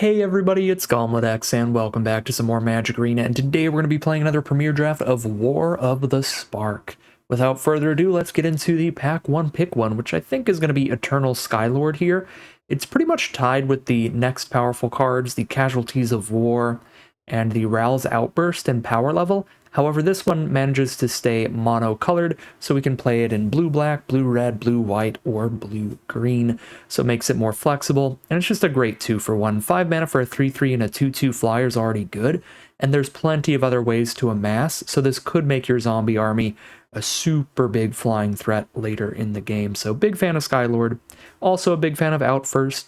Hey everybody, it's GauntletX and welcome back to some more Magic Arena, and today we're going to be playing another premiere draft of War of the Spark. Without further ado, let's get into the pack 1 pick 1, which I think is going to be Eternal Skylord here. It's pretty much tied with the next powerful cards, the Casualties of War, and the Ral's Outburst and power level. However, this one manages to stay mono-colored, so we can play it in blue-black, blue-red, blue-white, or blue-green, so it makes it more flexible, and it's just a great 2-for-1. 5 mana for a 3-3 and a 2-2 flyer is already good, and there's plenty of other ways to amass, so this could make your zombie army a super big flying threat later in the game. So big fan of Skylord, also a big fan of Outburst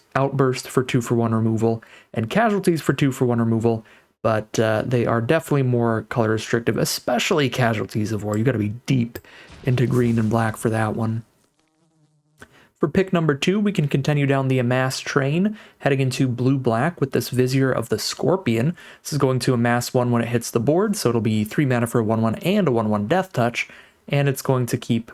for 2-for-1 removal, and Casualties for 2-for-1 removal, but they are definitely more color restrictive, especially Casualties of War. You got to be deep into green and black for that one. For pick number 2, we can continue down the Amass train, heading into blue-black with this Vizier of the Scorpion. This is going to amass 1 when it hits the board, so it'll be 3 mana for a 1-1 and a 1-1 Death Touch, and it's going to keep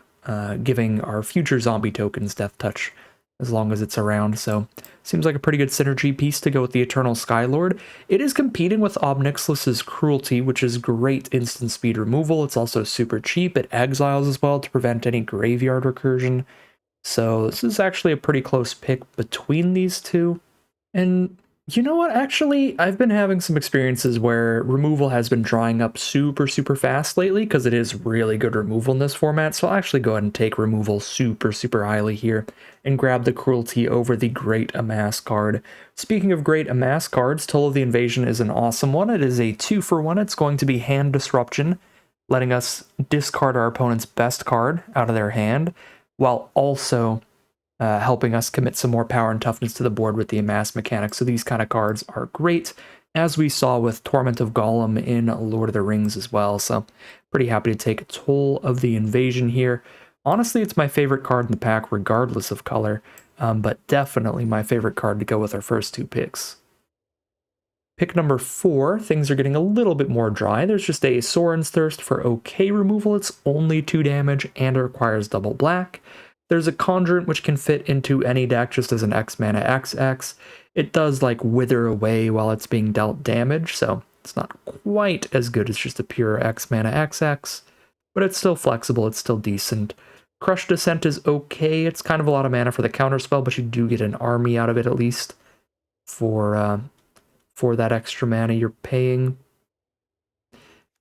giving our future zombie tokens Death Touch as long as it's around, so seems like a pretty good synergy piece to go with the Eternal Skylord. It is competing with Ob Nixilis's Cruelty, which is great instant speed removal. It's also super cheap. It exiles as well to prevent any graveyard recursion. So this is actually a pretty close pick between these two. And you know what? Actually, I've been having some experiences where removal has been drying up super fast lately because it is really good removal in this format. So I'll actually go ahead and take removal super highly here and grab the Cruelty over the Great Amass card. Speaking of Great Amass cards, Toll of the Invasion is an awesome one. It is a 2-for-1. It's going to be Hand Disruption, letting us discard our opponent's best card out of their hand, while also helping us commit some more power and toughness to the board with the Amass Mechanic. So these kind of cards are great, as we saw with Torment of Gollum in Lord of the Rings as well. So pretty happy to take Toll of the Invasion here. Honestly, it's my favorite card in the pack regardless of color, but definitely my favorite card to go with our first 2 picks. Pick number 4, things are getting a little bit more dry. There's just a Sorin's Thirst for OK removal. It's only 2 damage and it requires double black. There's a Conjurant which can fit into any deck just as an X mana XX. It does like wither away while it's being dealt damage, so it's not quite as good as just a pure X mana XX, but it's still flexible, it's still decent. Crush Descent is okay. It's kind of a lot of mana for the counterspell, but you do get an army out of it at least for that extra mana you're paying.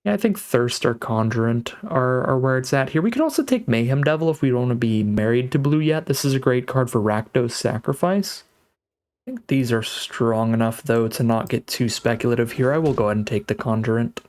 Yeah, I think Thirst or Conjurant are where it's at here. We can also take Mayhem Devil if we don't want to be married to blue yet. This is a great card for Rakdos Sacrifice. I think these are strong enough, though, to not get too speculative here. I will go ahead and take the Conjurant.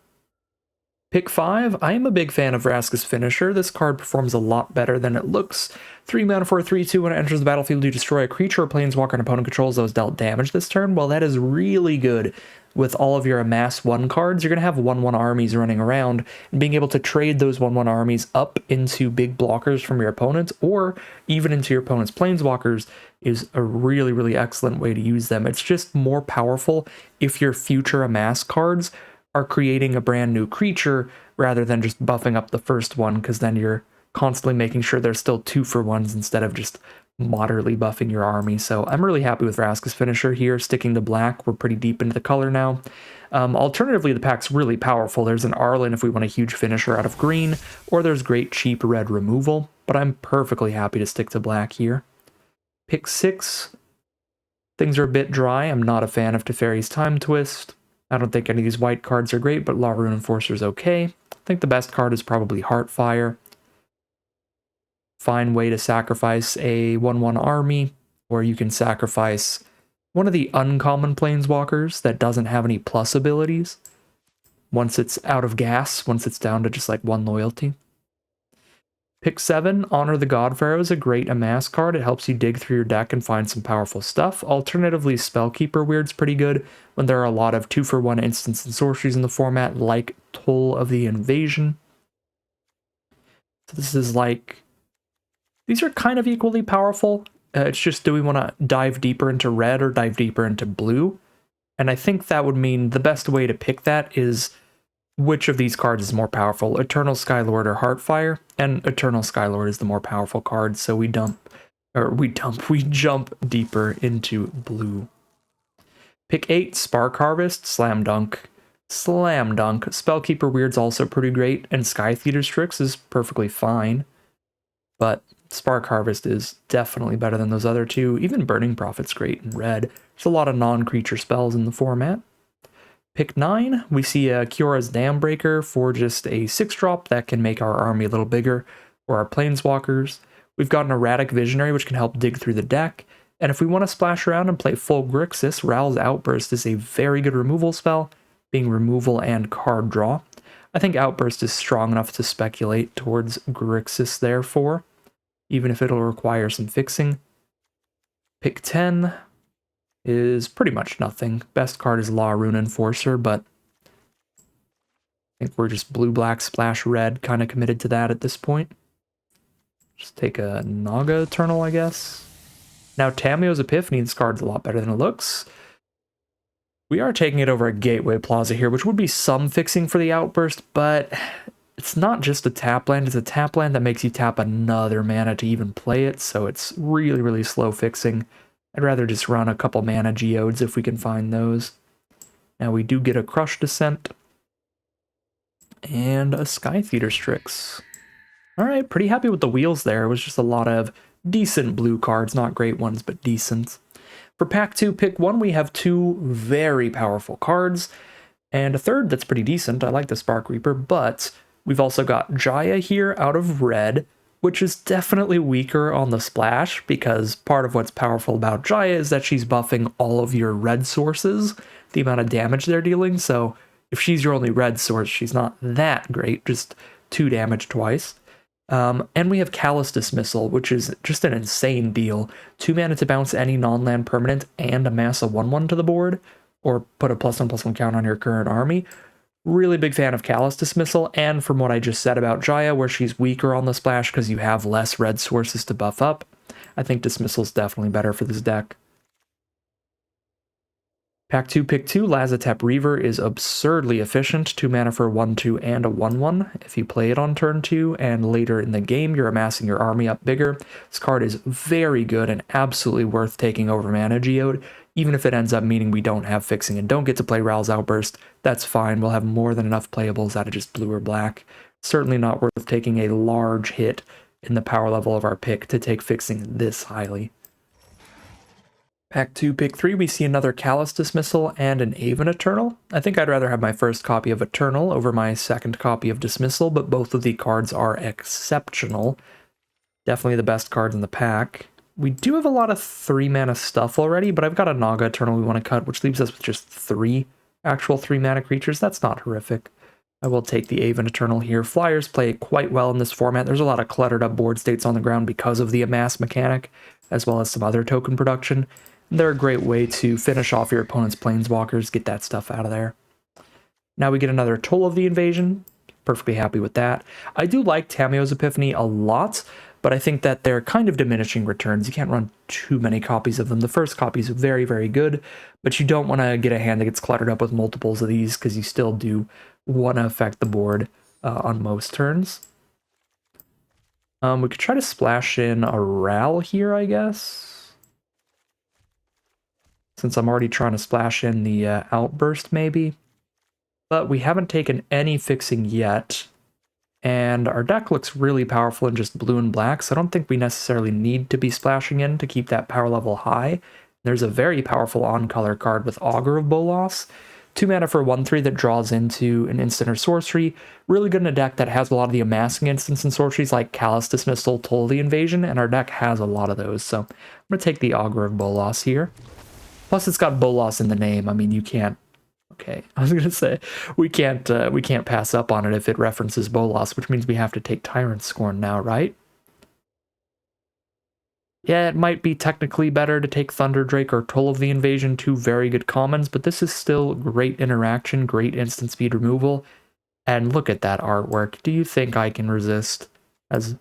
Pick 5, I am a big fan of Vraska's Finisher. This card performs a lot better than it looks. 3 mana for a 3-2. When it enters the battlefield, you destroy a creature or planeswalker an opponent controls that was dealt damage this turn. Well, that is really good with all of your Amass 1 cards. You're going to have 1-1 armies running around, and being able to trade those 1-1 armies up into big blockers from your opponents, or even into your opponent's planeswalkers, is a really excellent way to use them. It's just more powerful if your future Amass cards are creating a brand new creature rather than just buffing up the first one, because then you're constantly making sure there's still 2-for-1s instead of just moderately buffing your army. So I'm really happy with Vraska's Finisher here, sticking to black. We're pretty deep into the color now. Alternatively, the pack's really powerful. There's an Arlen if we want a huge finisher out of green, or there's great cheap red removal, but I'm perfectly happy to stick to black here. Pick 6. Things are a bit dry. I'm not a fan of Teferi's Time Twist. I don't think any of these white cards are great, but Law Rune Enforcer is okay. I think the best card is probably Heartfire. Fine way to sacrifice a 1-1 army, or you can sacrifice one of the uncommon planeswalkers that doesn't have any plus abilities. Once it's out of gas, once it's down to just like 1 loyalty. Pick 7, Honor the Godpharaoh is a great Amass card. It helps you dig through your deck and find some powerful stuff. Alternatively, Spellkeeper Weird's pretty good when there are a lot of 2-for-1 instants and sorceries in the format, like Toll of the Invasion. So this is like, these are kind of equally powerful. It's just, do we want to dive deeper into red or dive deeper into blue? And I think that would mean the best way to pick that is which of these cards is more powerful, Eternal Skylord or Heartfire, and Eternal Skylord is the more powerful card, so we jump deeper into blue. Pick 8, Spark Harvest, slam dunk. Slam dunk. Spellkeeper Weird's also pretty great, and Sky Theater Strix is perfectly fine. But Spark Harvest is definitely better than those other two. Even Burning Prophet's great in red. There's a lot of non-creature spells in the format. Pick 9, we see a Kiora's Dambreaker for just a 6-drop that can make our army a little bigger, or our Planeswalkers. We've got an Erratic Visionary, which can help dig through the deck. And if we want to splash around and play full Grixis, Ral's Outburst is a very good removal spell, being removal and card draw. I think Outburst is strong enough to speculate towards Grixis therefore, even if it'll require some fixing. Pick 10 is pretty much nothing. Best card is Law Rune Enforcer, but I think we're just blue-black splash red, kind of committed to that at this point. Just take a Naga Eternal, I guess. Now Tamiyo's Epiphany, this card's a lot better than it looks. We are taking it over a Gateway Plaza here, which would be some fixing for the Outburst, but it's not just a tap land, it's a tap land that makes you tap another mana to even play it, so it's really, really slow fixing. I'd rather just run a couple mana geodes if we can find those. Now we do get a Crush Descent and a Sky Theater Strix. Alright, pretty happy with the wheels there. It was just a lot of decent blue cards, not great ones, but decent. For pack 2, pick 1, we have 2 very powerful cards, and a third that's pretty decent. I like the Spark Reaper, but we've also got Jaya here out of red, which is definitely weaker on the splash, because part of what's powerful about Jaya is that she's buffing all of your red sources, the amount of damage they're dealing, so if she's your only red source, she's not that great, just 2 damage twice. And we have Callous Dismissal, which is just an insane deal. 2 mana to bounce any non-land permanent and amass a 1/1 to the board, or put a +1/+1 count on your current army. Really big fan of Callous Dismissal, and from what I just said about Jaya, where she's weaker on the splash because you have less red sources to buff up, I think Dismissal's definitely better for this deck. Pack 2, pick 2, Lazotep Reaver is absurdly efficient, 2 mana for a 1/2 and a 1/1. If you play it on turn 2 and later in the game you're amassing your army up bigger, this card is very good and absolutely worth taking over Mana Geode, even if it ends up meaning we don't have fixing and don't get to play Ral's Outburst. That's fine, we'll have more than enough playables out of just blue or black. Certainly not worth taking a large hit in the power level of our pick to take fixing this highly. Pack 2, pick 3, we see another Callous Dismissal and an Aven Eternal. I think I'd rather have my first copy of Eternal over my second copy of Dismissal, but both of the cards are exceptional. Definitely the best cards in the pack. We do have a lot of 3 mana stuff already, but I've got a Naga Eternal we want to cut, which leaves us with just 3 actual 3 mana creatures. That's not horrific. I will take the Aven Eternal here. Flyers play quite well in this format. There's a lot of cluttered up board states on the ground because of the Amass Mechanic, as well as some other token production. They're a great way to finish off your opponent's Planeswalkers, get that stuff out of there. Now we get another Toll of the Invasion. Perfectly happy with that. I do like Tamiyo's Epiphany a lot, but I think that they're kind of diminishing returns. You can't run too many copies of them. The first copy is very, very good, but you don't want to get a hand that gets cluttered up with multiples of these because you still do want to affect the board on most turns. We could try to splash in a Ral here, I guess, since I'm already trying to splash in the Outburst, maybe. But we haven't taken any fixing yet, and our deck looks really powerful in just blue and black, so I don't think we necessarily need to be splashing in to keep that power level high. There's a very powerful on-color card with Augur of Bolas. 2 mana for 1/3 that draws into an instant or sorcery. Really good in a deck that has a lot of the amassing instants and sorceries like Callous Dismissal, Toll the Invasion, and our deck has a lot of those, so I'm going to take the Augur of Bolas here. Plus, it's got Bolas in the name. I mean, you can't. Okay, I was gonna say we can't pass up on it if it references Bolas, which means we have to take Tyrant Scorn now, right? Yeah, it might be technically better to take Thunderdrake or Toll of the Invasion, 2 very good commons, but this is still great interaction, great instant speed removal, and look at that artwork. Do you think I can resist as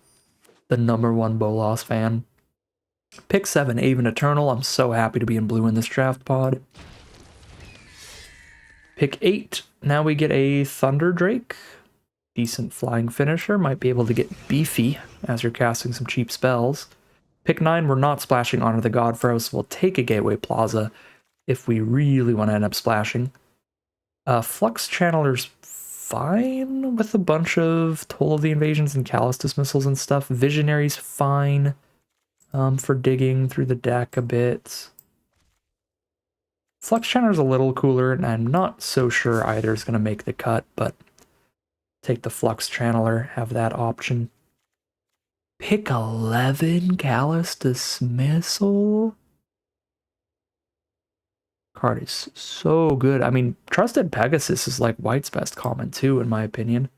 the #1 Bolas fan? Pick 7, Aven Eternal. I'm so happy to be in blue in this draft pod. Pick 8. Now we get a Thunderdrake. Decent flying finisher. Might be able to get beefy as you're casting some cheap spells. Pick 9. We're not splashing Honor the Godfrow, so we'll take a Gateway Plaza. if we really want to end up splashing. Flux Channeler's fine with a bunch of Toll of the Invasions and Callous Dismissals and stuff. Visionary's fine for digging through the deck a bit. Flux Channeler's a little cooler, and I'm not so sure either is going to make the cut, but take the Flux Channeler, have that option. Pick 11 Callous Dismissal? Card is so good. I mean, Trusted Pegasus is like White's best common too, in my opinion.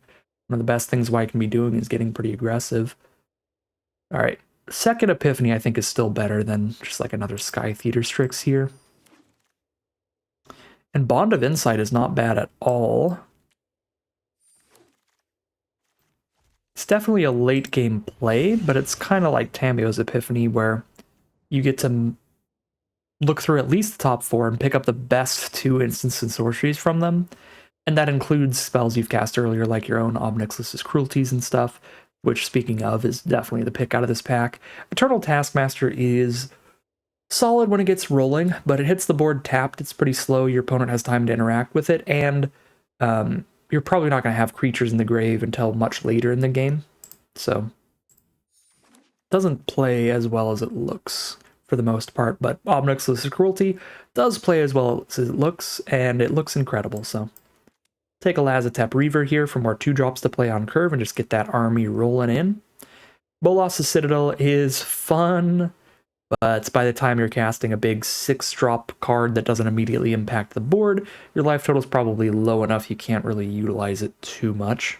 One of the best things White can be doing is getting pretty aggressive. All right, second Epiphany I think is still better than just like another Sky Theater Strix here. And Bond of Insight is not bad at all. It's definitely a late game play, but it's kind of like Tamio's Epiphany where you get to look through at least the top 4 and pick up the best 2 instants and sorceries from them. And that includes spells you've cast earlier, like your own Ob Nixilis's Cruelties and stuff, which, speaking of, is definitely the pick out of this pack. Eternal Taskmaster is solid when it gets rolling, but it hits the board tapped. It's pretty slow. Your opponent has time to interact with it, and you're probably not going to have creatures in the grave until much later in the game. So, doesn't play as well as it looks for the most part, but Ob Nixilis's Cruelty does play as well as it looks, and it looks incredible, so. Take a Lazotep Reaver here for more 2-drops to play on curve and just get that army rolling in. Bolas' Citadel is fun, but by the time you're casting a big 6-drop card that doesn't immediately impact the board, your life total is probably low enough you can't really utilize it too much.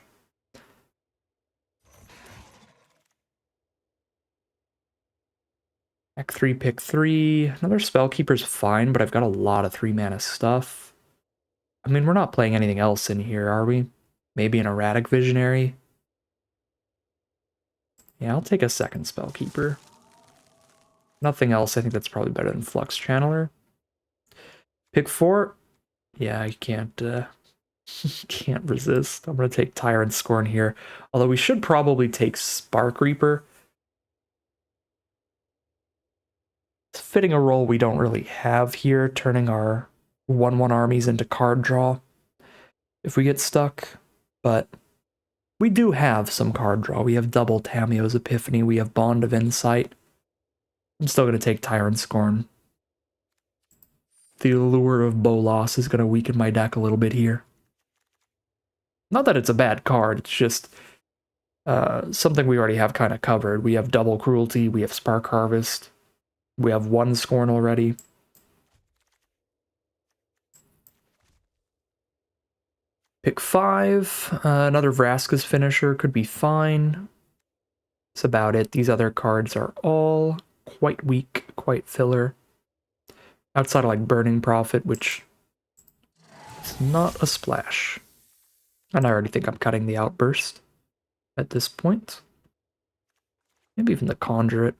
Deck 3, pick 3. Another Spellkeeper's fine, but I've got a lot of 3-mana stuff. I mean, we're not playing anything else in here, are we? Maybe an Erratic Visionary? Yeah, I'll take a second Spellkeeper. Nothing else. I think that's probably better than Flux Channeler. Pick 4. Yeah, I can't can't resist. I'm going to take Tyrant Scorn here. Although we should probably take Spark Reaper. It's fitting a role we don't really have here, turning our 1/1 armies into card draw if we get stuck. But we do have some card draw. We have double Tamio's Epiphany. We have Bond of Insight. I'm still going to take Tyrant Scorn. The allure of Bolas is going to weaken my deck a little bit here. Not that it's a bad card, it's just something we already have kind of covered. We have double Cruelty, we have Spark Harvest, we have 1 Scorn already. Pick 5, another Vraska's Finisher could be fine. That's about it. These other cards are all quite weak, quite filler. Outside of like Burning Prophet, which is not a splash. And I already think I'm cutting the Outburst at this point. Maybe even the Conjurate,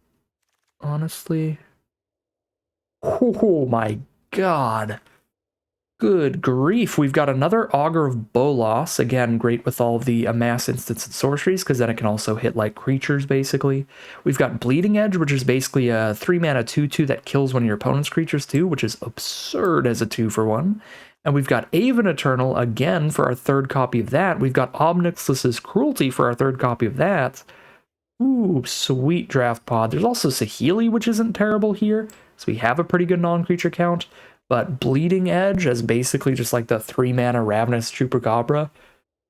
honestly. Oh my god. Good grief. We've got another Augur of Bolas. Again, great with all the Amass instants and sorceries, because then it can also hit like creatures, basically. We've got Bleeding Edge, which is basically a 3-mana 2/2 that kills one of your opponent's creatures too, which is absurd as a 2-for-1. And we've got Aven Eternal, again, for our 3rd copy of that. We've got Ob Nixilis's Cruelty for our 3rd copy of that. Ooh, sweet draft pod. There's also Saheeli, which isn't terrible here. So we have a pretty good non-creature count. But Bleeding Edge, as basically just like the 3-mana Ravenous Chupacabra,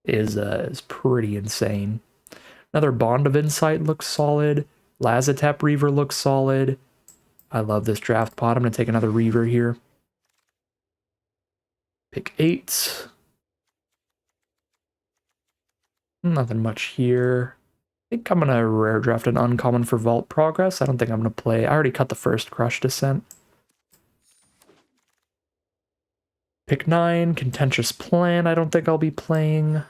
is pretty insane. Another Bond of Insight looks solid. Lazotep Reaver looks solid. I love this draft pod. I'm going to take another Reaver here. Pick 8. Nothing much here. I think I'm going to rare draft an uncommon for Vault Progress. I don't think I'm going to play. I already cut the first Crush Descent. Pick 9, Contentious Plan. I don't think I'll be playing.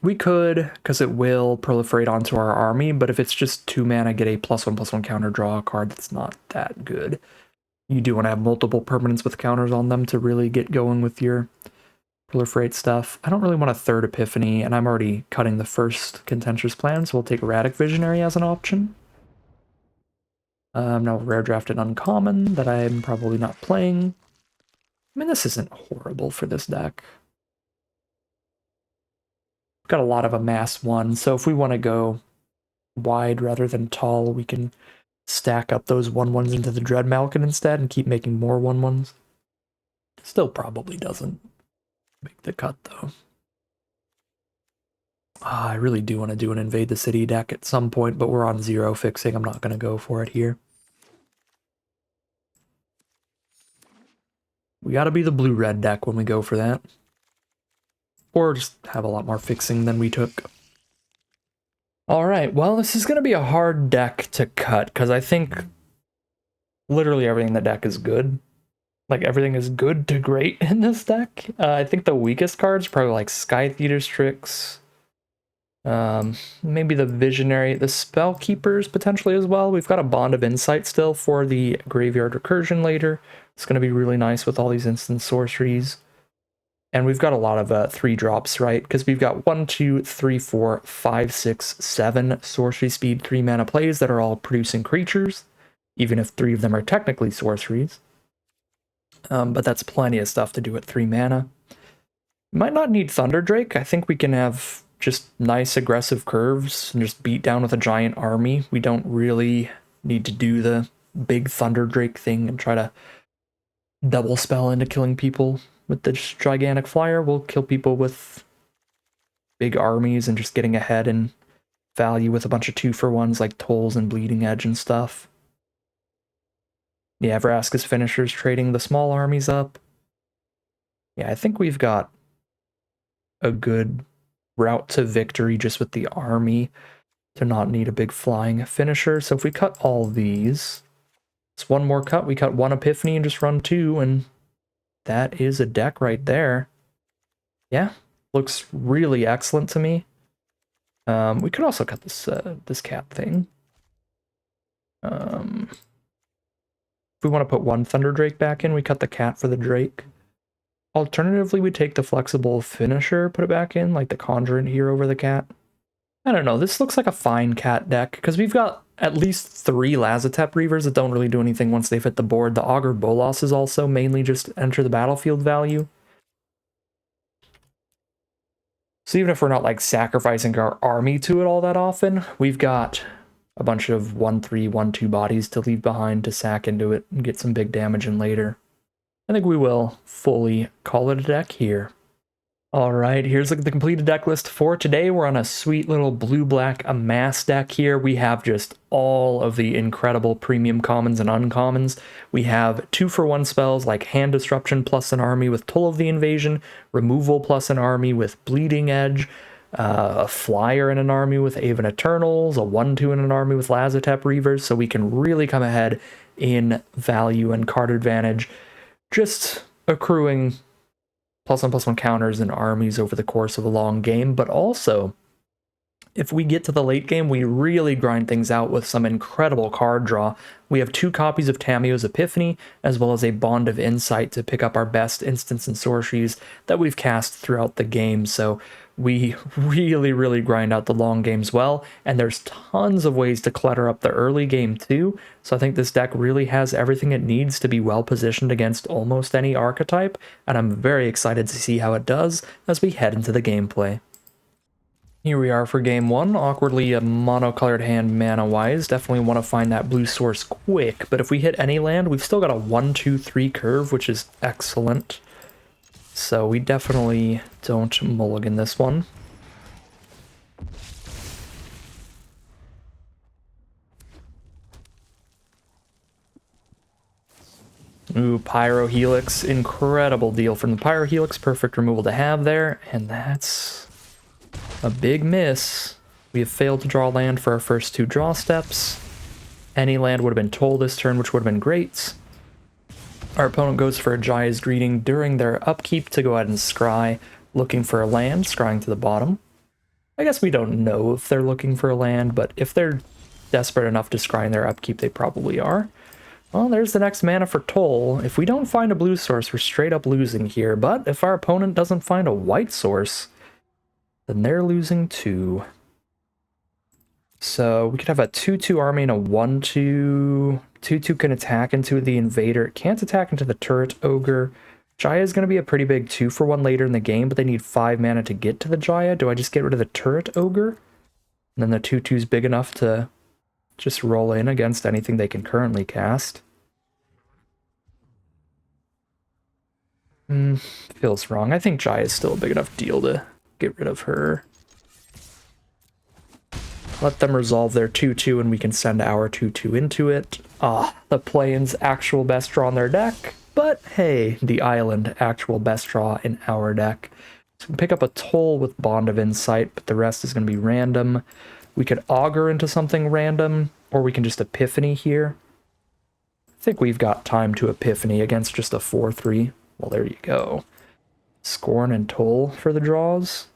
We could, because it will proliferate onto our army, but if it's just 2 mana, get a +1/+1 counter, draw a card that's not that good. You do want to have multiple permanents with counters on them to really get going with your proliferate stuff. I don't really want a 3rd Epiphany, and I'm already cutting the first Contentious Plan, so we'll take Erratic Visionary as an option. Now rare drafted uncommon that I'm probably not playing. I mean, this isn't horrible for this deck. Got a lot of Amass 1, so if we want to go wide rather than tall, we can stack up those 1/1s into the Dread Malkin instead and keep making more 1/1s. Still probably doesn't make the cut, though. I really do want to do an Invade the City deck at some point, but we're on 0 fixing. I'm not going to go for it here. We got to be the blue-red deck when we go for that. Or just have a lot more fixing than we took. Alright, well, this is going to be a hard deck to cut, because I think literally everything in the deck is good. Like, everything is good to great in this deck. I think the weakest cards are probably like Sky Theater's Tricks. Maybe the Visionary, the Spellkeepers potentially as well. We've got a Bond of Insight still for the Graveyard Recursion later. It's going to be really nice with all these instant sorceries. And we've got a lot of 3-drops, right? Because we've got 1, 2, 3, 4, 5, 6, 7 sorcery speed 3-mana plays that are all producing creatures, even if 3 of them are technically sorceries. But that's plenty of stuff to do at 3 mana. Might not need Thunder Drake. I think we can have just nice aggressive curves and just beat down with a giant army. We don't really need to do the big Thunder Drake thing and try to double spell into killing people with the gigantic flyer. We'll kill people with big armies and just getting ahead in value with a bunch of 2-for-1s like Tolls and Bleeding Edge and stuff. Yeah, Vraska's finishers trading the small armies up. Yeah, I think we've got a good route to victory just with the army to not need a big flying finisher. So if we cut all these, it's one more cut. We cut 1 Epiphany and just run 2, and that is a deck right there. Yeah, looks really excellent to me. We could also cut this this cat thing. If we want to put 1 Thunder Drake back in, we cut the cat for the Drake. Alternatively, we take the flexible finisher, put it back in, like the Conjurant here over the cat. I don't know, this looks like a fine cat deck, because we've got at least 3 Lazotep Reavers that don't really do anything once they've hit the board. The Augur Bolas is also mainly just enter the battlefield value. So even if we're not like sacrificing our army to it all that often, we've got a bunch of 1/3, 1/2 bodies to leave behind to sack into it and get some big damage in later. I think we will fully call it a deck here. Alright, here's the completed deck list for today. We're on a sweet little blue-black Amass deck here. We have just all of the incredible premium commons and uncommons. We have 2-for-1 spells like Hand Disruption plus an army with Toll of the Invasion, Removal plus an army with Bleeding Edge, a flyer in an army with Aven Eternals, a 1/2 in an army with Lazotep Reavers, so we can really come ahead in value and card advantage, just accruing +1/+1 counters and armies over the course of a long game. But also, if we get to the late game, we really grind things out with some incredible card draw. We have 2 copies of Tamiyo's Epiphany, as well as a Bond of Insight to pick up our best instants and sorceries that we've cast throughout the game. So we really grind out the long games well, and there's tons of ways to clutter up the early game too. So I think this deck really has everything it needs to be well positioned against almost any archetype, and I'm very excited to see how it does as we head into the gameplay. Here we are for game 1, awkwardly a monocolored hand mana-wise. Definitely want to find that blue source quick, but if we hit any land, we've still got a 1/2/3 curve, which is excellent. So we definitely don't mulligan this one. Ooh, Pyro Helix, incredible deal from the Pyro Helix, perfect removal to have there, and that's a big miss. We have failed to draw land for our first 2 draw steps. Any land would have been Toll this turn, which would have been great. Our opponent goes for a Jaya's Greeting during their upkeep to go ahead and scry, looking for a land, scrying to the bottom. I guess we don't know if they're looking for a land, but if they're desperate enough to scry in their upkeep, they probably are. Well, there's the next mana for Toll. If we don't find a blue source, we're straight up losing here, but if our opponent doesn't find a white source, then they're losing too. So we could have a 2/2 army and a 1/2 2/2 can attack into the Invader. It can't attack into the Turret Ogre. Jaya is going to be a pretty big 2-for-1 later in the game, but they need 5 mana to get to the Jaya. Do I just get rid of the Turret Ogre? And then the 2/2's big enough to just roll in against anything they can currently cast. Feels wrong. I think Jaya is still a big enough deal to get rid of her. Let them resolve their 2/2 and we can send our 2/2 into it. The Plains actual best draw in their deck. But hey, the Island actual best draw in our deck. So we can pick up a Toll with Bond of Insight, but the rest is going to be random. We could Augur into something random, or we can just Epiphany here. I think we've got time to Epiphany against just a 4/3. Well, there you go. Scorn and Toll for the draws.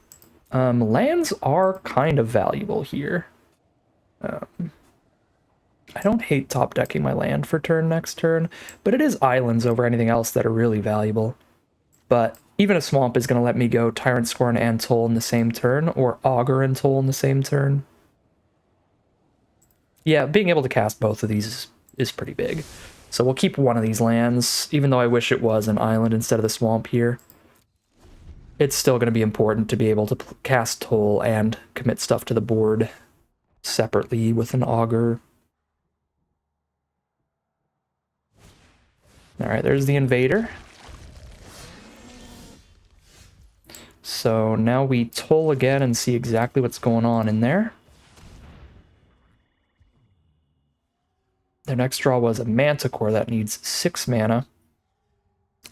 Lands are kind of valuable here. I don't hate top decking my land for next turn, but it is islands over anything else that are really valuable. But even a swamp is going to let me go Tyrant Scorn and Toll in the same turn, or Augur and Toll in the same turn. Yeah, being able to cast both of these is pretty big. So we'll keep one of these lands, even though I wish it was an island instead of the swamp here. It's still going to be important to be able to cast Toll and commit stuff to the board separately with an Augur. Alright, there's the Invader. So now we Toll again and see exactly what's going on in there. Their next draw was a Manticore that needs 6 mana.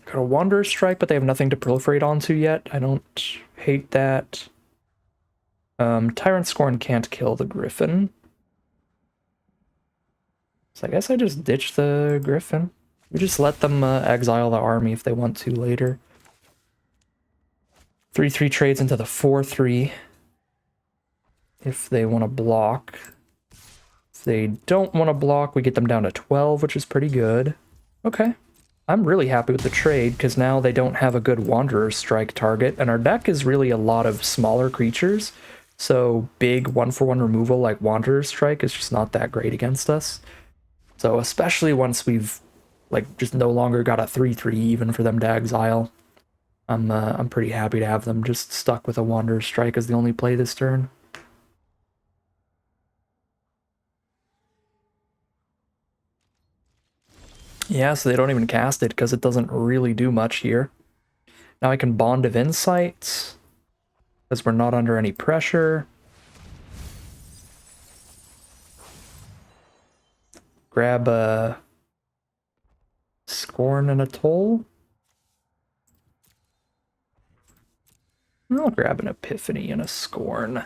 Got a Wanderer's Strike, but they have nothing to proliferate onto yet. I don't hate that. Tyrant Scorn can't kill the Griffin. So I guess I just ditch the Griffin. We just let them exile the army if they want to later. 3/3 trades into the 4/3 if they want to block. If they don't want to block, we get them down to 12, which is pretty good. Okay. I'm really happy with the trade, because now they don't have a good Wanderer's Strike target, and our deck is really a lot of smaller creatures, so big 1-for-1 removal like Wanderer's Strike is just not that great against us. So especially once we've just no longer got a 3/3 even for them to exile, I'm pretty happy to have them just stuck with a Wanderer's Strike as the only play this turn. Yeah, so they don't even cast it because it doesn't really do much here. Now I can Bond of Insight because we're not under any pressure. Grab a Scorn and a Toll. I'll grab an Epiphany and a Scorn.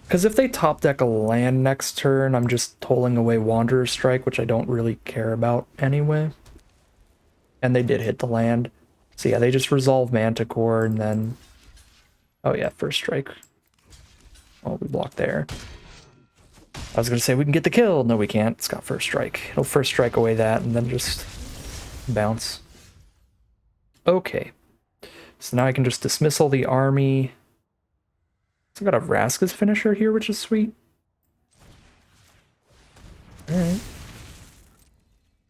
Because if they top deck a land next turn, I'm just tolling away Wanderer's Strike, which I don't really care about anyway. And they did hit the land. So yeah, they just resolve Manticore and then... Oh yeah, first strike. Oh, we blocked there. I was going to say we can get the kill. No, we can't. It's got first strike. It'll first strike away that and then just bounce. Okay. So now I can just dismissal the army. So I got a Vraska's Finisher here, which is sweet. Alright.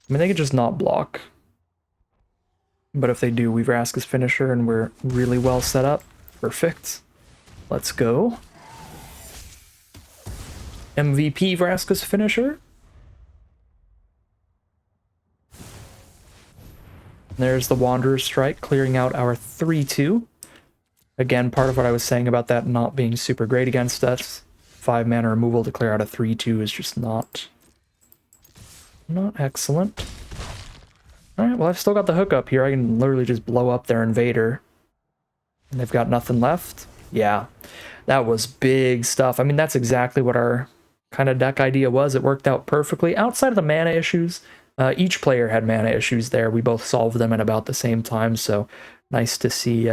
I mean, they could just not block. But if they do, we Vraska's Finisher and we're really well set up. Perfect. Let's go. MVP Vraska's Finisher. There's the Wanderer's Strike, clearing out our 3/2. Again, part of what I was saying about that not being super great against us. 5 mana removal to clear out a 3/2 is just not excellent. Alright, well I've still got the hookup here. I can literally just blow up their Invader. And they've got nothing left. Yeah, that was big stuff. I mean, that's exactly what our kind of deck idea was. It worked out perfectly. Outside of the mana issues, each player had mana issues there. We both solved them at about the same time, so nice to see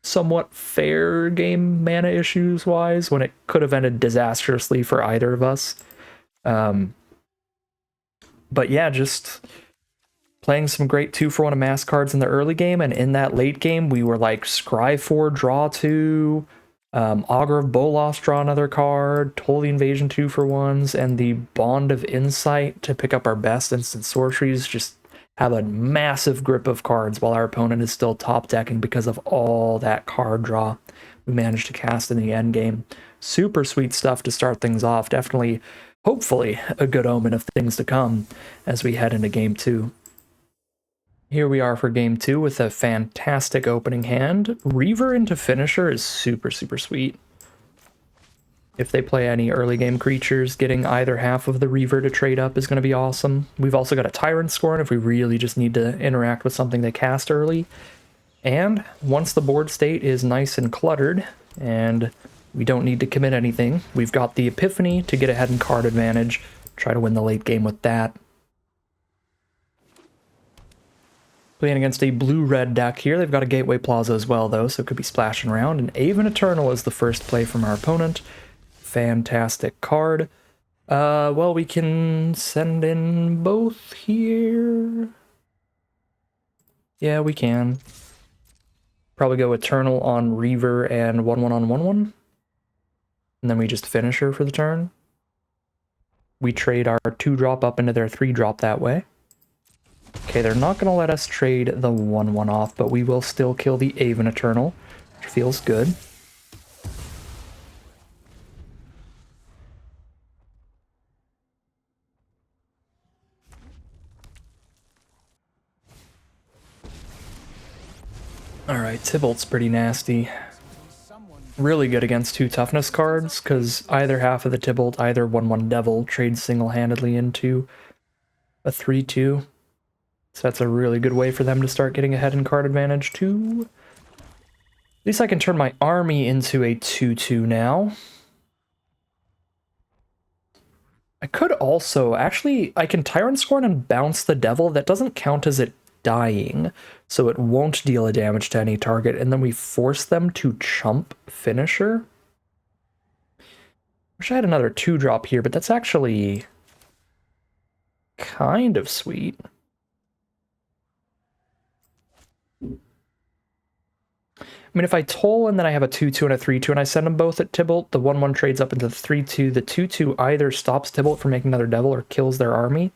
somewhat fair game mana issues wise when it could have ended disastrously for either of us. But yeah, just playing some great 2-for-1 Amass cards in the early game, and in that late game we were like scry 4, draw 2, Augur of Bolas, draw another card, Toll the Invasion 2-for-1s, and the Bond of Insight to pick up our best instant sorceries. Just have a massive grip of cards while our opponent is still top decking because of all that card draw we managed to cast in the end game. Super sweet stuff to start things off. Definitely, hopefully, a good omen of things to come as we head into game 2. Here we are for game 2 with a fantastic opening hand. Reaver into Finisher is super, super sweet. If they play any early game creatures, getting either half of the Reaver to trade up is going to be awesome. We've also got a Tyrant Scorn if we really just need to interact with something they cast early. And once the board state is nice and cluttered, and we don't need to commit anything, we've got the Epiphany to get ahead in card advantage, try to win the late game with that. Playing against a blue-red deck here. They've got a Gateway Plaza as well, though, so it could be splashing around. And Aven Eternal is the first play from our opponent. Fantastic card. Well, we can send in both here. Yeah, we can. Probably go Eternal on Reaver and 1-1 on 1-1. And then we just finish her for the turn. We trade our 2-drop up into their 3-drop that way. Okay, they're not going to let us trade the 1-1 off, but we will still kill the Aven Eternal, which feels good. Alright, Tybalt's pretty nasty. Really good against 2 toughness cards, because either half of the Tybalt, either 1-1 Devil, trades single-handedly into a 3-2. So that's a really good way for them to start getting ahead in card advantage too. At least I can turn my army into a 2-2 now. I could also, actually, I can Tyrant Scorn and bounce the Devil. That doesn't count as it dying, so it won't deal a damage to any target, and then we force them to chump Finisher. Wish I had another 2-drop here, but that's actually kind of sweet. I mean, if I toll and then I have a 2-2 and a 3-2 and I send them both at Tybalt, the 1-1 trades up into the 3-2. The 2-2 either stops Tybalt from making another Devil or kills their army.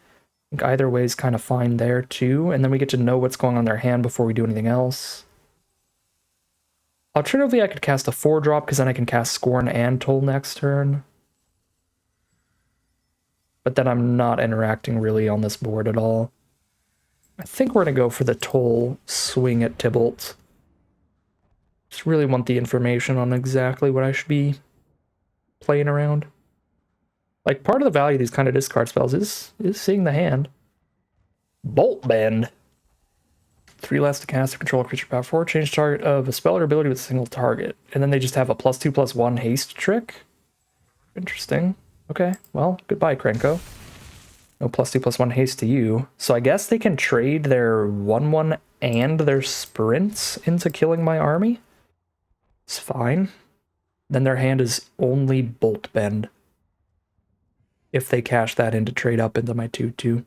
I think either way is kind of fine there too. And then we get to know what's going on in their hand before we do anything else. Alternatively, I could cast a 4-drop because then I can cast Scorn and Toll next turn. But then I'm not interacting really on this board at all. I think we're going to go for the Toll swing at Tybalt. Just really want the information on exactly what I should be playing around. Like, part of the value of these kind of discard spells is seeing the hand. Bolt Bend. 3 less to cast or control a creature power 4. Change target of a spell or ability with a single target. And then they just have a +2/+1 haste trick. Interesting. Okay, well, goodbye, Krenko. No +2/+1 haste to you. So I guess they can trade their 1-1 and their sprints into killing my army? It's fine. Then their hand is only Bolt Bend. If they cash that in to trade up into my 2-2.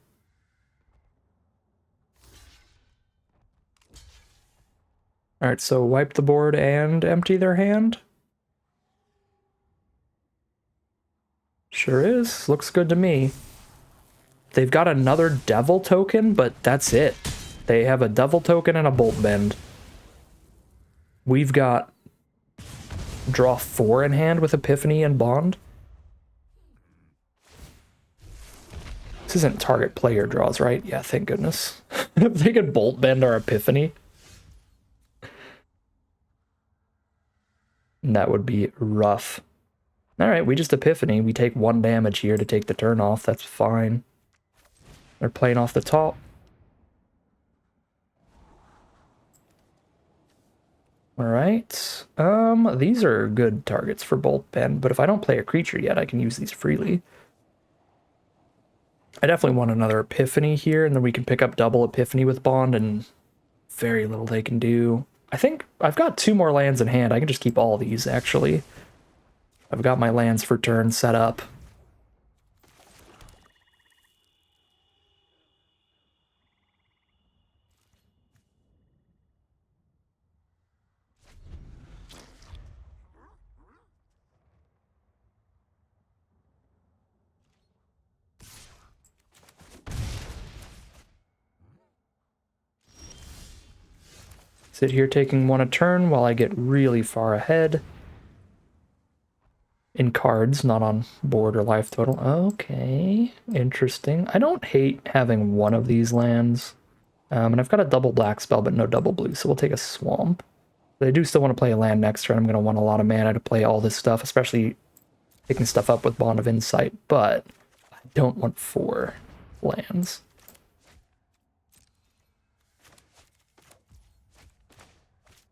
Alright, so wipe the board and empty their hand. Sure is. Looks good to me. They've got another Devil token, but that's it. They have a Devil token and a Bolt Bend. We've got draw 4 in hand with Epiphany and Bond. This isn't target player draws, right? Yeah, thank goodness. If they could Bolt Bend our Epiphany, that would be rough. Alright, we just Epiphany. We take 1 damage here to take the turn off. That's fine. They're playing off the top. Alright. These are good targets for Bolt Bend, but if I don't play a creature yet, I can use these freely. I definitely want another Epiphany here, and then we can pick up double Epiphany with Bond, and very little they can do. I think I've got 2 more lands in hand. I can just keep all these, actually. I've got my lands for turn set up. Sit here taking one a turn while I get really far ahead. In cards, not on board or life total. Okay, interesting. I don't hate having one of these lands. And I've got a double black spell, but no double blue, so we'll take a swamp. But I do still want to play a land next turn. I'm going to want a lot of mana to play all this stuff, especially picking stuff up with Bond of Insight, but I don't want 4 lands.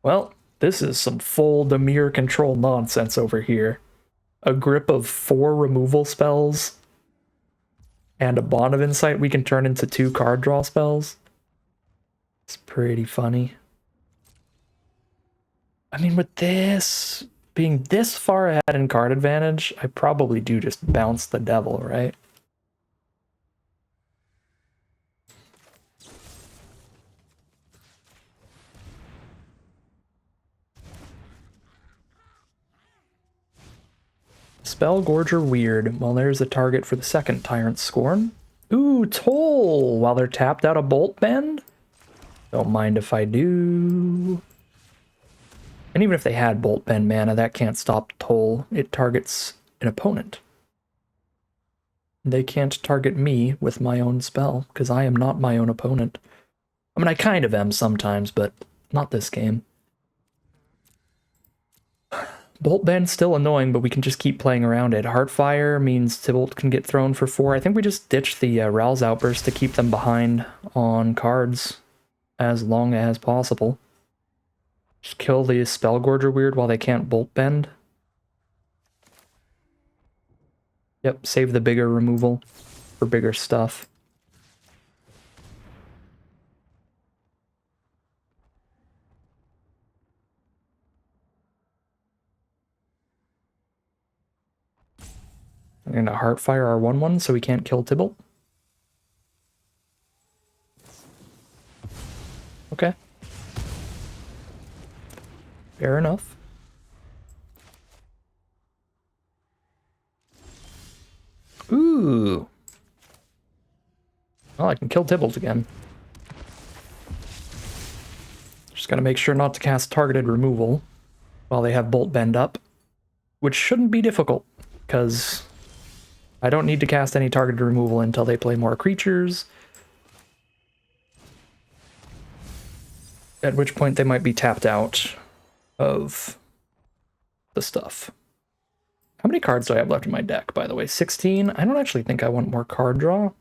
Well, this is some full Dimir control nonsense over here. A grip of 4 removal spells and a Bond of Insight we can turn into 2 card draw spells. It's pretty funny. I mean, with this being this far ahead in card advantage, I probably do just bounce the devil, right? Spellgorger Weird. Well, there's a target for the second Tyrant Scorn. Ooh, Toll! While they're tapped out of Bolt Bend? Don't mind if I do. And even if they had Bolt Bend mana, that can't stop Toll. It targets an opponent. They can't target me with my own spell, because I am not my own opponent. I mean, I kind of am sometimes, but not this game. Bolt Bend's still annoying, but we can just keep playing around it. Heartfire means Tybalt can get thrown for 4. I think we just ditch the Ral's Outburst to keep them behind on cards as long as possible. Just kill the Spellgorger Weird while they can't Bolt Bend. Yep, save the bigger removal for bigger stuff. I'm gonna Heartfire our 1/1 so we can't kill Tybalt. Okay. Fair enough. Ooh. Well, I can kill Tybalt again. Just gotta make sure not to cast targeted removal while they have Bolt Bend up, which shouldn't be difficult, because I don't need to cast any targeted removal until they play more creatures, at which point they might be tapped out of the stuff. How many cards do I have left in my deck, by the way? 16? I don't actually think I want more card draw.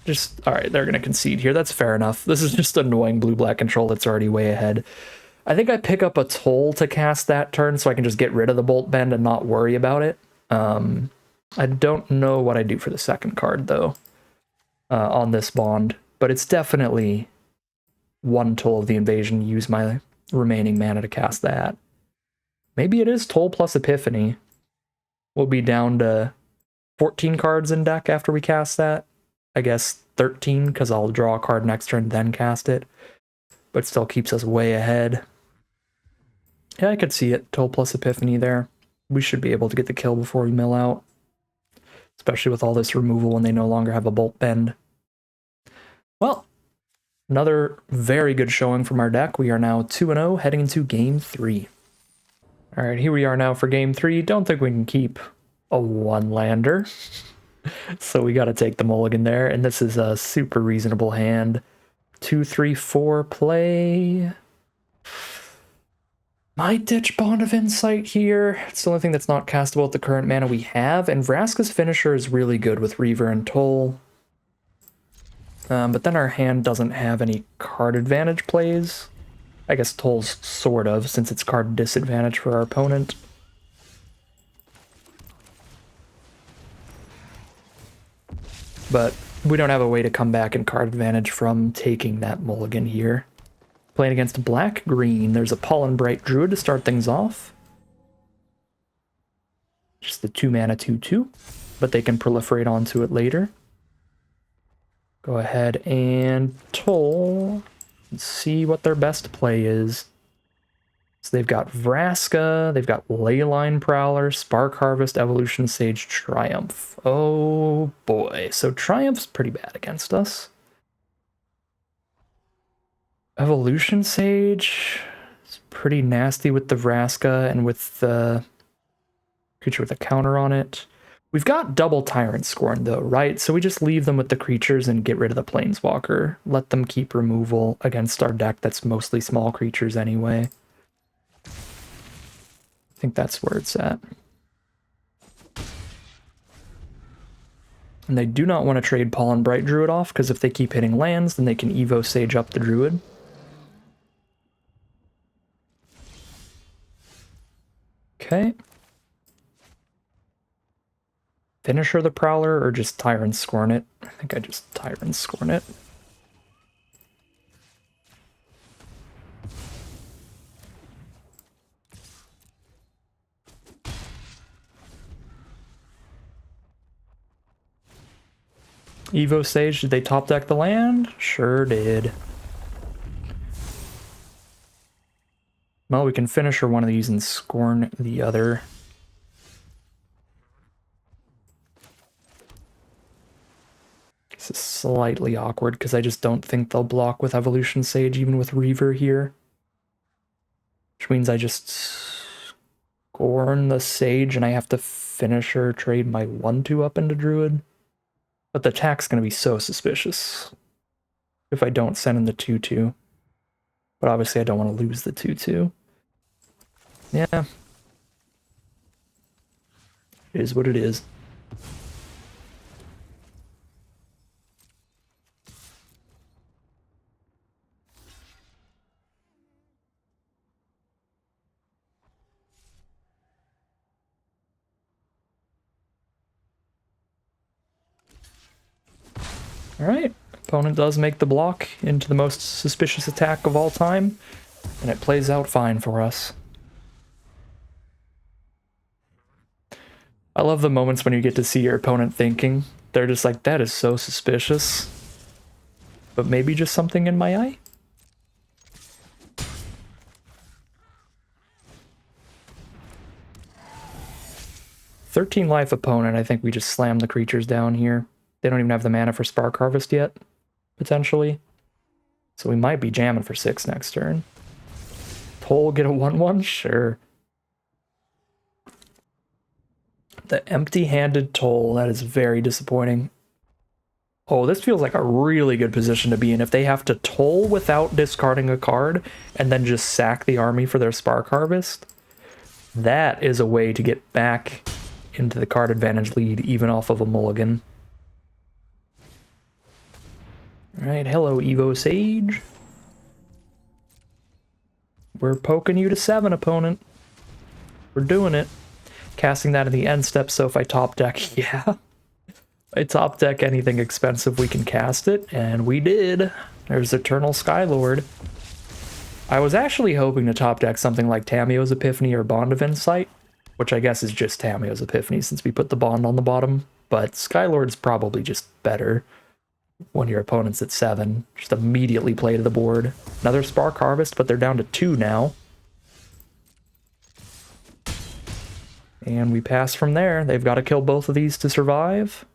Just, alright, they're going to concede here. That's fair enough. This is just annoying blue-black control that's already way ahead. I think I pick up a Toll to cast that turn so I can just get rid of the Bolt Bend and not worry about it. I don't know what I do for the second card, though, on this Bond. But it's definitely 1 Toll of the Invasion. Use my remaining mana to cast that. Maybe it is Toll plus Epiphany. We'll be down to 14 cards in deck after we cast that. I guess 13, because I'll draw a card next turn, then cast it. But still keeps us way ahead. Yeah, I could see it. Toll plus Epiphany there. We should be able to get the kill before we mill out. Especially with all this removal when they no longer have a Bolt Bend. Well, another very good showing from our deck. We are now 2-0 heading into Game 3. Alright, here we are now for Game 3. Don't think we can keep a 1-lander. So we gotta take the mulligan there, and this is a super reasonable hand. 2, 3, 4 play. Might ditch Bond of Insight here. It's the only thing that's not castable with the current mana we have, and Vraska's finisher is really good with Reaver and Toll. But then our hand doesn't have any card advantage plays. I guess Toll's sort of, since it's card disadvantage for our opponent. But we don't have a way to come back in card advantage from taking that mulligan here. Playing against black-green, there's a Pollen Bright Druid to start things off. Just the 2-mana 2/2, but they can proliferate onto it later. Go ahead and Toll. Let's see what their best play is. So they've got Vraska, they've got Leyline Prowler, Spark Harvest, Evolution Sage, Triumph. Oh boy, so Triumph's pretty bad against us. Evolution Sage is pretty nasty with the Vraska and with the creature with a counter on it. We've got double Tyrant Scorn though, right? So we just leave them with the creatures and get rid of the Planeswalker. Let them keep removal against our deck that's mostly small creatures anyway. I think that's where it's at. And they do not want to trade Pollen Bright Druid off, because if they keep hitting lands, then they can Evo Sage up the Druid. Okay. Finisher the Prowler, or just Tyrant Scorn it? I think I just Tyrant Scorn it. Evo Sage, did they top deck the land? Sure did. Well, we can Finisher one of these and Scorn the other. This is slightly awkward because I just don't think they'll block with Evolution Sage, even with Reaver here. Which means I just Scorn the Sage and I have to Finisher trade my 1/2 up into Druid. But the attack's going to be so suspicious if I don't send in the 2/2. But obviously I don't want to lose the 2/2. Yeah. It is what it is. Alright, opponent does make the block into the most suspicious attack of all time, and it plays out fine for us. I love the moments when you get to see your opponent thinking. They're just like, that is so suspicious. But maybe just something in my eye? "13 life opponent," I think we just slam the creatures down here. They don't even have the mana for Spark Harvest yet, potentially. So we might be jamming for 6 next turn. Toll, get a 1/1? Sure. The empty-handed Toll, that is very disappointing. Oh, this feels like a really good position to be in. If they have to Toll without discarding a card, and then just sack the army for their Spark Harvest, that is a way to get back into the card advantage lead, even off of a mulligan. Alright, hello Evo Sage. We're poking you to 7, opponent. We're doing it. Casting that in the end step, so if I top deck, yeah. If I top deck anything expensive, we can cast it, and we did. There's Eternal Skylord. I was actually hoping to top deck something like Tamiyo's Epiphany or Bond of Insight, which I guess is just Tamiyo's Epiphany since we put the Bond on the bottom, but Skylord's probably just better. When your opponent's at 7, just immediately play to the board. Another Spark Harvest, but they're down to 2 now. And we pass from there. They've got to kill both of these to survive.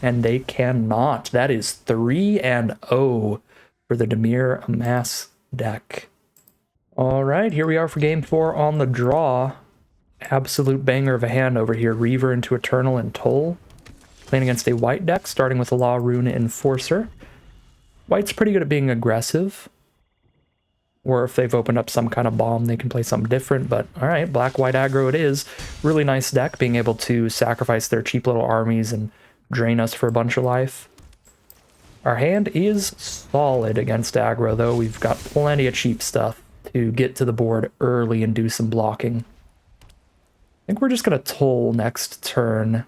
And they cannot. That is 3-0 for the Dimir Amass deck. Alright, here we are for game 4 on the draw. Absolute banger of a hand over here. Reaver into Eternal and Toll. Playing against a white deck, starting with a Law Rune Enforcer. White's pretty good at being aggressive. Or if they've opened up some kind of bomb, they can play something different. But alright, black-white aggro it is. Really nice deck, being able to sacrifice their cheap little armies and drain us for a bunch of life. Our hand is solid against aggro, though. We've got plenty of cheap stuff to get to the board early and do some blocking. I think we're just going to Toll next turn.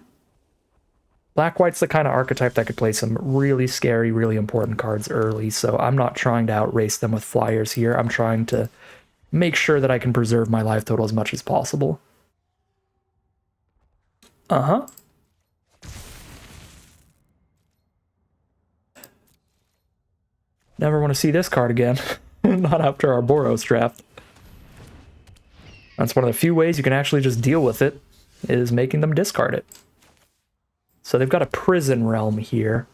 Black-white's the kind of archetype that could play some really scary, really important cards early, so I'm not trying to outrace them with flyers here. I'm trying to make sure that I can preserve my life total as much as possible. Uh-huh. Never want to see this card again. Not after our Boros draft. That's one of the few ways you can actually just deal with it, is making them discard it. So they've got a Prison Realm here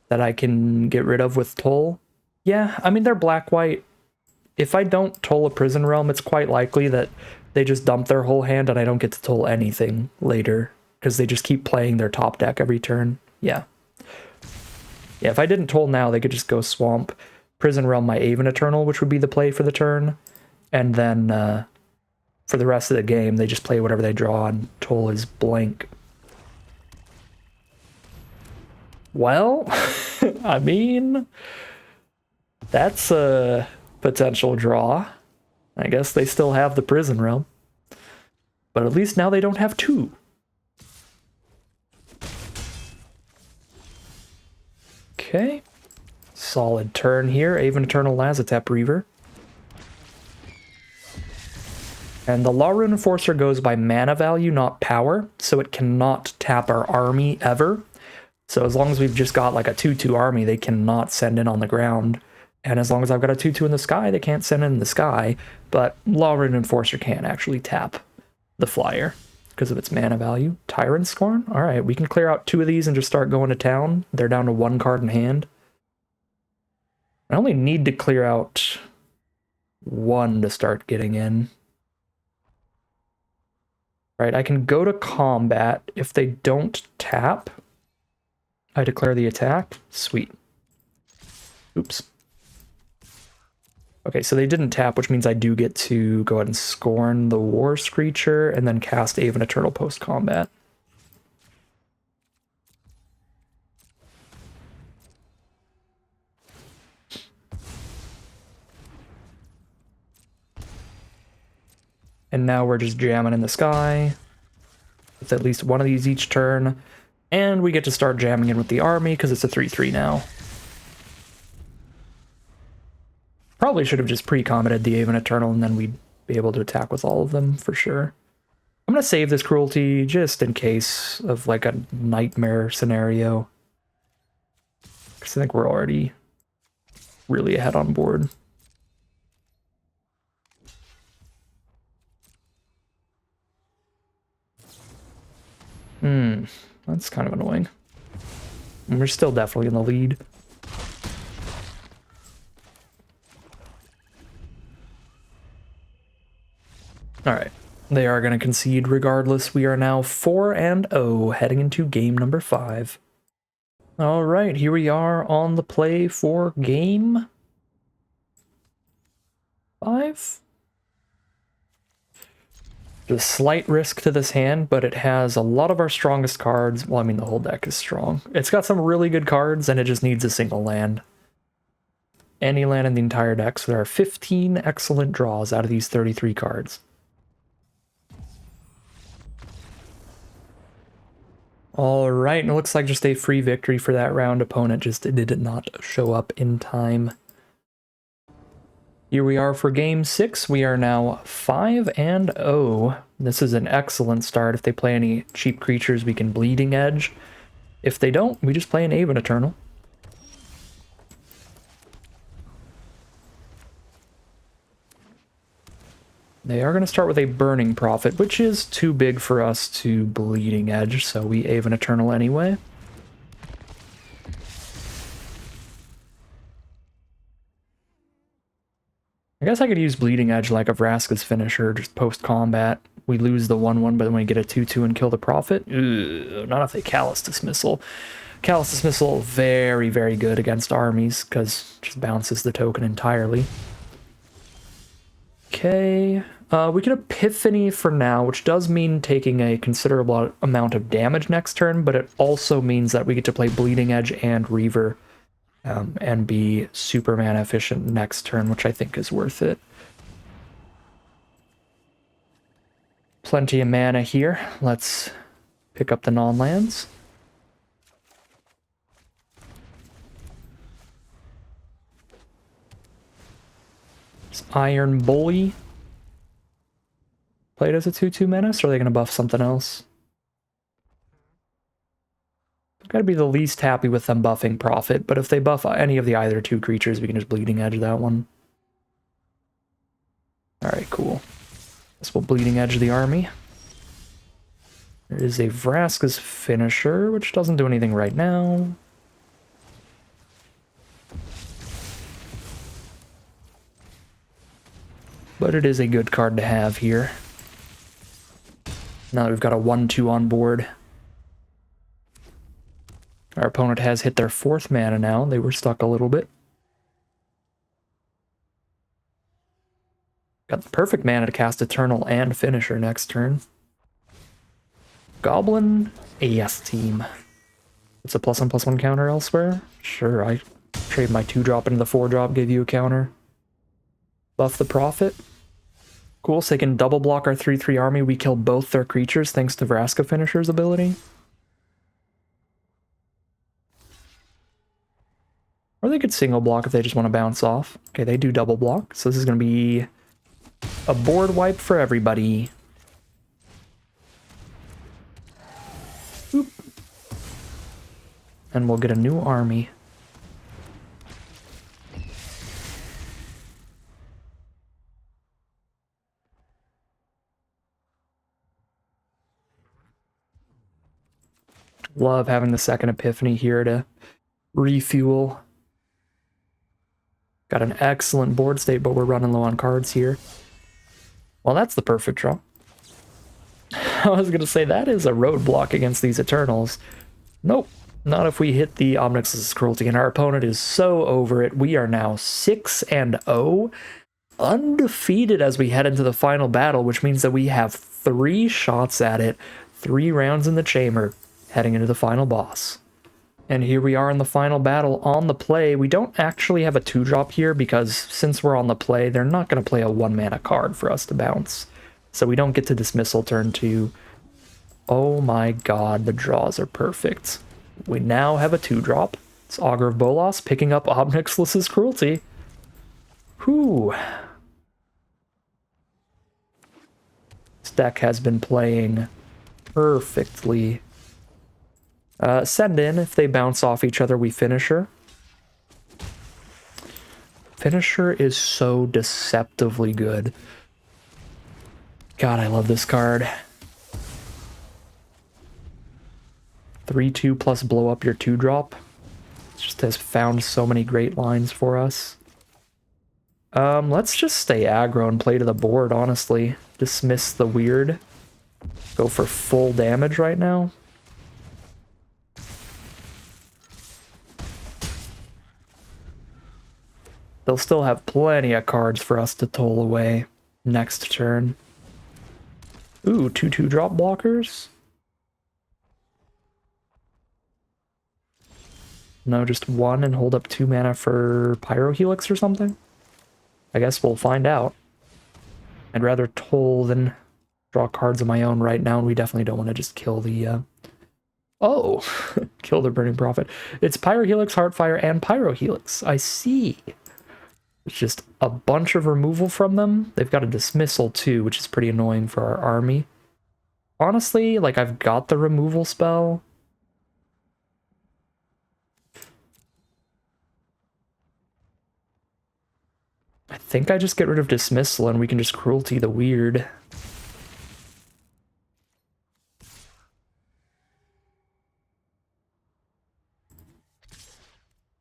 that I can get rid of with Toll. Yeah, I mean, they're black-white. If I don't toll a Prison Realm, it's quite likely that they just dump their whole hand and I don't get to toll anything later, because they just keep playing their top deck every turn. Yeah. Yeah, if I didn't toll now, they could just go Swamp, Prison Realm my Aven Eternal, which would be the play for the turn, and then for the rest of the game, they just play whatever they draw and toll is blank. Well, I mean, that's a potential draw. I guess they still have the Prison Realm. But at least now they don't have two. Okay. Solid turn here. Aven Eternal Lazotep Reaver. And the Law Rune Enforcer goes by mana value, not power. So it cannot tap our army ever. So as long as we've just got like a 2/2 army, they cannot send in on the ground. And as long as I've got a 2/2 in the sky, they can't send in the sky. But Law Rune Enforcer can actually tap the flyer because of its mana value. Tyrant Scorn? Alright, we can clear out 2 of these and just start going to town. They're down to 1 card in hand. I only need to clear out 1 to start getting in. Right, I can go to combat. If they don't tap, I declare the attack. Sweet. Oops. Okay, so they didn't tap, which means I do get to go ahead and Scorn the War Screecher and then cast Aven Eternal post-combat. And now we're just jamming in the sky with at least one of these each turn. And we get to start jamming in with the army because it's a 3/3 now. Probably should have just pre-combated the Aven Eternal and then we'd be able to attack with all of them for sure. I'm going to save this Cruelty just in case of like a nightmare scenario. Because I think we're already really ahead on board. That's kind of annoying. And we're still definitely in the lead. Alright, they are going to concede regardless. We are now 4-0 heading into game number 5. Alright, here we are on the play for game 5. There's a slight risk to this hand, but it has a lot of our strongest cards. Well, I mean, the whole deck is strong. It's got some really good cards, and it just needs a single land. Any land in the entire deck, so there are 15 excellent draws out of these 33 cards. Alright, and it looks like just a free victory for that round. Opponent just did not show up in time. Here we are for game 6. We are now 5-0. This is an excellent start. If they play any cheap creatures, we can Bleeding Edge. If they don't, we just play an Aven Eternal. They are going to start with a Burning Prophet, which is too big for us to Bleeding Edge, so we Aven Eternal anyway. I guess I could use Bleeding Edge like a Vraska's finisher, just post-combat. We lose the 1/1, but then we get a 2/2 and kill the Prophet. Ugh, not if they Callous Dismissal. Callous Dismissal, very, very good against armies, because it just bounces the token entirely. Okay, we can Epiphany for now, which does mean taking a considerable amount of damage next turn, but it also means that we get to play Bleeding Edge and Reaver. And be super mana efficient next turn, which I think is worth it. Plenty of mana here. Let's pick up the non-lands. It's Iron Bully. Played as a 2/2 menace, or are they going to buff something else? Gotta be the least happy with them buffing Prophet, but if they buff any of the either 2 creatures, we can just Bleeding Edge that one. Alright, cool. Guess we'll Bleeding Edge the army. There is a Vraska's finisher, which doesn't do anything right now. but it is a good card to have here. Now that we've got a 1-2 on board. Our opponent has hit their 4th mana now. They were stuck a little bit. Got the perfect mana to cast Eternal and Finisher next turn. Goblin, yes team. It's a +1/+1 counter elsewhere? Sure, I trade my 2-drop into the 4-drop, give you a counter. Buff the Prophet. Cool, so they can double block our 3/3 army. We kill both their creatures thanks to Vraska Finisher's ability. Or they could single block if they just want to bounce off. Okay, they do double block, so this is going to be a board wipe for everybody. Oop. And we'll get a new army. Love having the second Epiphany here to refuel. Got an excellent board state, but we're running low on cards here. Well, that's the perfect draw. I was going to say, that is a roadblock against these Eternals. Nope, not if we hit the Omnix's Cruelty, and our opponent is so over it. We are now 6-0, undefeated as we head into the final battle, which means that we have 3 shots at it, 3 rounds in the chamber, heading into the final boss. And here we are in the final battle on the play. We don't actually have a 2-drop here because since we're on the play, they're not going to play a 1-mana card for us to bounce. So we don't get to Dismissal turn 2. Oh my god, the draws are perfect. We now have a 2-drop. It's Augur of Bolas picking up Omnix's Cruelty. Whew. This deck has been playing perfectly. Send in. If they bounce off each other, we Finisher. Finisher is so deceptively good. God, I love this card. 3/2 plus blow up your 2-drop. It just has found so many great lines for us. Let's just stay aggro and play to the board, honestly. Dismiss the weird. Go for full damage right now. They'll still have plenty of cards for us to toll away next turn. Ooh, 2/2 drop blockers? No, just 1 and hold up 2 mana for Pyro Helix or something? I guess we'll find out. I'd rather toll than draw cards of my own right now, and we definitely don't want to just kill the, Oh! Kill the Burning Prophet. It's Pyro Helix, Heartfire, and Pyro Helix. I see. It's just a bunch of removal from them. They've got a Dismissal too, which is pretty annoying for our army. Honestly, like, I've got the removal spell. I think I just get rid of Dismissal and we can just Cruelty the weird.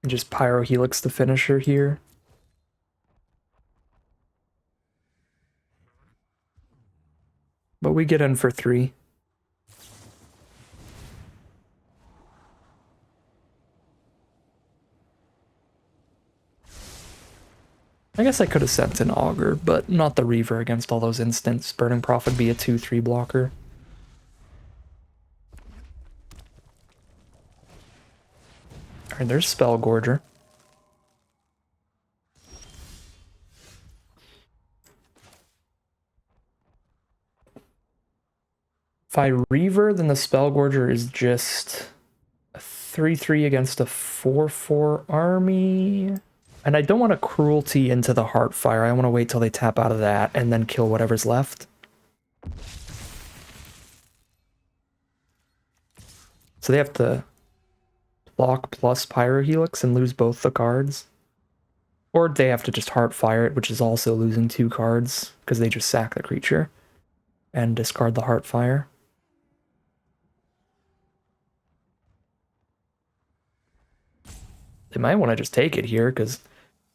And just Pyro Helix the Finisher here. But we get in for 3. I guess I could have sent an Augur, but not the Reaver against all those instants. Burning Prophet be a 2/3 blocker. Alright, there's Spellgorger. If I Reaver, then the Spellgorger is just a 3/3 against a 4/4 army. And I don't want to Cruelty into the Heartfire. I want to wait till they tap out of that and then kill whatever's left. So they have to block plus Pyro Helix and lose both the cards. Or they have to just Heartfire it, which is also losing 2 cards because they just sack the creature and discard the Heartfire. They might want to just take it here because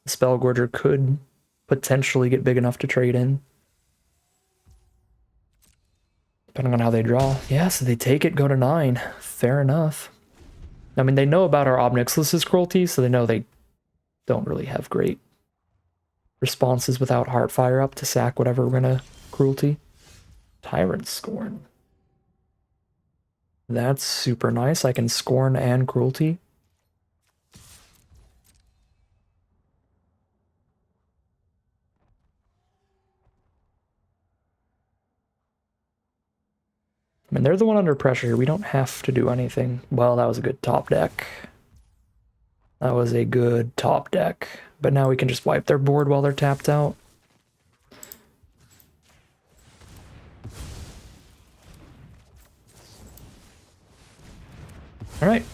the Spellgorger could potentially get big enough to trade in. Depending on how they draw. Yeah, so they take it, go to 9. Fair enough. I mean, they know about our Ob Nixilis's cruelty, so they know they don't really have great responses without Heartfire up to sack whatever we're gonna cruelty. Tyrant Scorn. That's super nice. I can Scorn and cruelty. I mean, they're the one under pressure here. We don't have to do anything. Well, that was a good top deck. That was a good top deck. But now we can just wipe their board while they're tapped out. Alright.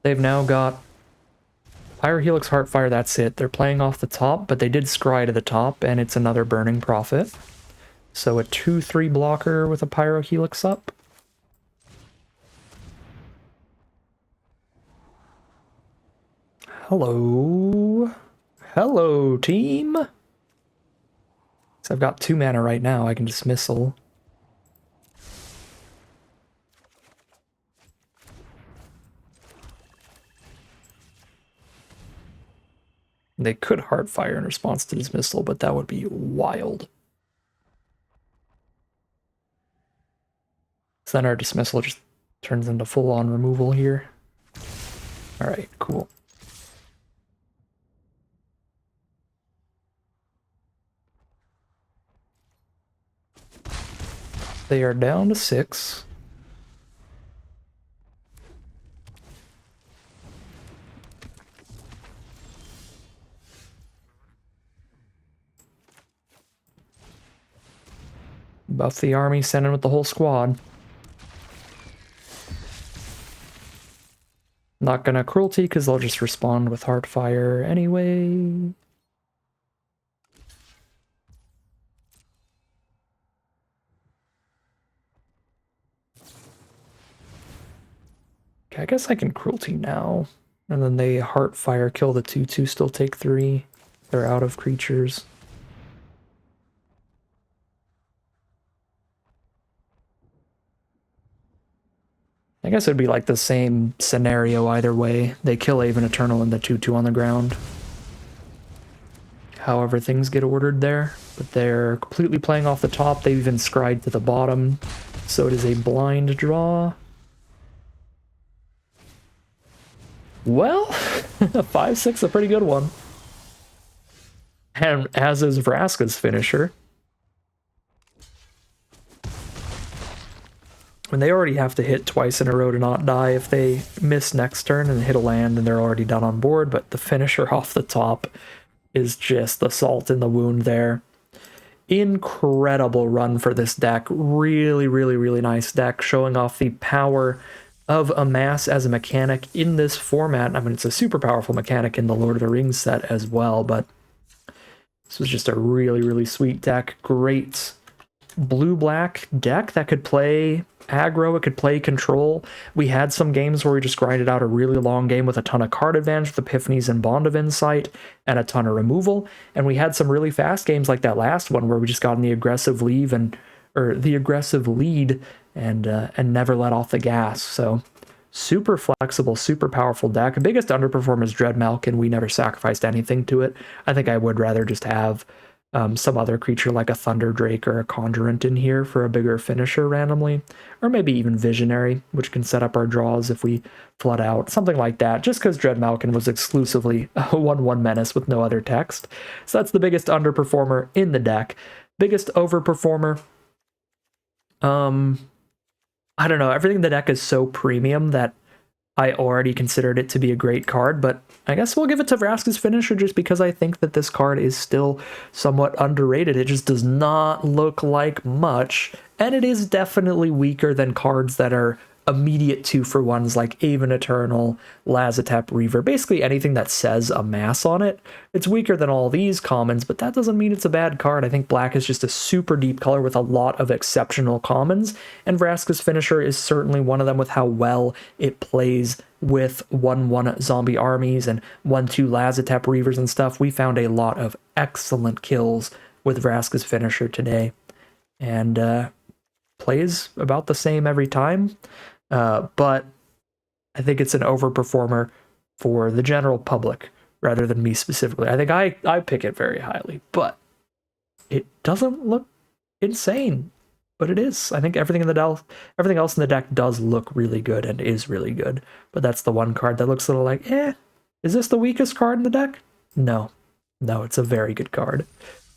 They've now got Pyrohelix, Heartfire, that's it. They're playing off the top, but they did scry to the top, and it's another Burning Prophet. So a 2/3 blocker with a Pyrohelix up. Hello. Hello, team. So I've got 2 mana right now. I can Dismissal. They could Heartfire in response to Dismissal, but that would be wild. So then our Dismissal just turns into full-on removal here. Alright, cool. They are down to 6. Buff the army, send in with the whole squad. Not gonna cruelty because they'll just respond with Heartfire anyway. Okay, I guess I can cruelty now. And then they Heartfire, kill the 2/2, still take 3. They're out of creatures. I guess it'd be like the same scenario either way. They kill Aven Eternal and the 2/2 on the ground. However things get ordered there. But they're completely playing off the top. They've even scried to the bottom. So it is a blind draw. Well, 5/6, a pretty good one. And as is Vraska's finisher. And they already have to hit twice in a row to not die. If they miss next turn and hit a land, then they're already done on board. But the finisher off the top is just the salt in the wound there. Incredible run for this deck. Really, really, really nice deck, showing off the power of Amass as a mechanic in this format. I mean, it's a super powerful mechanic in the Lord of the Rings set as well, but this was just a really, really sweet deck. Great blue-black deck that could play aggro, it could play control. We had some games where we just grinded out a really long game with a ton of card advantage with Epiphanies and Bond of Insight and a ton of removal, and we had some really fast games like that last one where we just got in the aggressive lead and never let off the gas. So super flexible, super powerful deck. Biggest underperformer is Dreadmalk, and we never sacrificed anything to it. I think I would rather just have some other creature like a Thunder Drake or a Conjurant in here for a bigger finisher randomly, or maybe even Visionary, which can set up our draws if we flood out, something like that, just because Dreadmalkin was exclusively a 1/1 menace with no other text. So that's the biggest underperformer in the deck. Biggest overperformer, I don't know, everything in the deck is so premium that I already considered it to be a great card, but I guess we'll give it to Vraska's finisher just because I think that this card is still somewhat underrated. It just does not look like much, and it is definitely weaker than cards that are immediate 2-for-1s like Aven Eternal, Lazotep Reaver, basically anything that says Amass on it. It's weaker than all these commons, but that doesn't mean it's a bad card. I think black is just a super deep color with a lot of exceptional commons, and Vraska's Finisher is certainly one of them with how well it plays with 1/1 zombie armies and 1/2 Lazotep Reavers and stuff. We found a lot of excellent kills with Vraska's Finisher today, and plays about the same every time. But I think it's an overperformer for the general public rather than me specifically. I think I pick it very highly, but it doesn't look insane, but it is. I think everything else in the deck does look really good and is really good, but that's the one card that looks a little like, is this the weakest card in the deck? No, it's a very good card.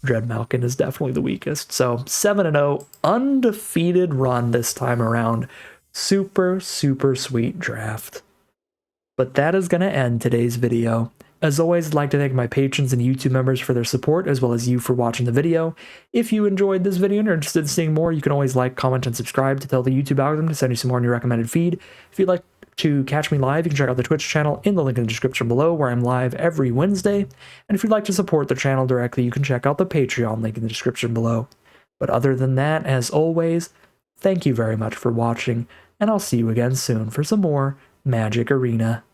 Dread Malkin is definitely the weakest. So 7-0, undefeated run this time around. Super, super sweet draft. But that is going to end today's video. As always, I'd like to thank my patrons and YouTube members for their support, as well as you for watching the video. If you enjoyed this video and are interested in seeing more, you can always like, comment, and subscribe to tell the YouTube algorithm to send you some more in your recommended feed. If you'd like to catch me live, you can check out the Twitch channel in the link in the description below, where I'm live every Wednesday. And if you'd like to support the channel directly, you can check out the Patreon link in the description below. But other than that, as always, thank you very much for watching, and I'll see you again soon for some more Magic Arena.